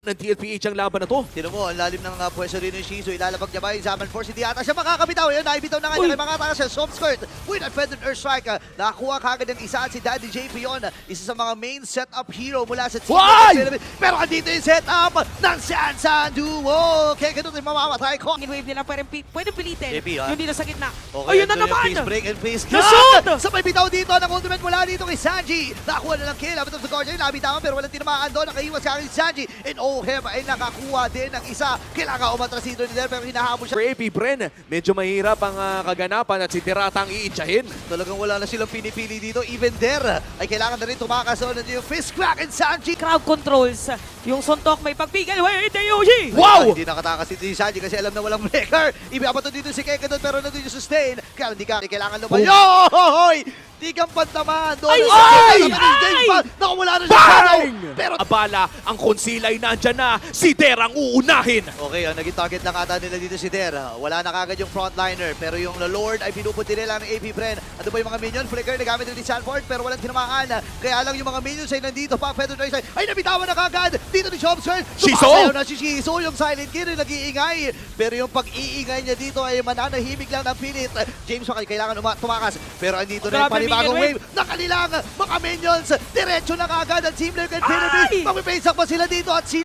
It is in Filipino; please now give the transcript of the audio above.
ng TLPH ang laban na to. Tino mo, ang lalim ng pwesto rin ng Shizu. Ilalabag niya ba yung Zaman Force? Hindi ata siya makakabitaw. Ayun, naibitaw na nga niya. Kay mga takas siya. Soft skirt with a feathered Earth Strike. Nakakuha kagad ng isa at si Daddy JP yun. Isa sa mga main setup hero mula sa team. Pero andito yung setup ng Sansan Duo. Kaya ganun yung mamamatay ko. Wave nila pwede pilitin. JP, ha? Yung dito sa gitna. Okay, Ayun na naman! Face break and face Nashoot! Sabay bitaw dito ng ultimate mula dito kay Sanji. Nakakuha na ng kill. Abot of the Guardian. Nabitawan pero walang tinamaan doon. Nakaiwas ka rin si Sanji. And Ohem ay nakakuha din ng isa. Kailangan umatras dito ni Der pero hinahabol siya. For AP Bren, medyo mahirap ang kaganapan at si Tirata ang iitsahin. Talagang wala na silang pinipili dito. Even there ay kailangan na rin tumakas. So, nandiyo yung fist crack and Sanji. Crowd controls. Yung suntok may pagpigil. Wait, Yoshi! Wow! Hindi nakatakas dito si Sanji kasi alam na walang breaker. Ibiabato dito si Keka doon pero nandun yung sustain. Kaya hindi kailangan lumayo. Hoy! Di kang pantaman. Doon Ay! Naku, wala na siya shadow. Bang! Pero Abala, ang konsilay nandyan na. Si Der ang uunahin. okay, naging target lang ata nila dito si Der. Wala na kagad yung frontliner. Pero yung Lord ay pinupunti nila ng AP Bren. Ano ba yung mga minion? Flicker na gamit ni Sanford pero walang tinamaan. Kaya lang yung mga minions ay nandito pa. Feather Drive ay nabitawan na kagad. Dito ni Jobster. Shiso! Sumasayaw na si Shiso. Yung silent kill yung nag-iingay. Pero yung pag-iingay niya dito ay mananahimik lang ng pilit. James Wakay kailangan tumakas. Pero andito na yung panibagong wave. Nakalilang mga minions. Diretso na kagad ang Team Lurk and Pinnerbeast. Mag-face up pa sila dito at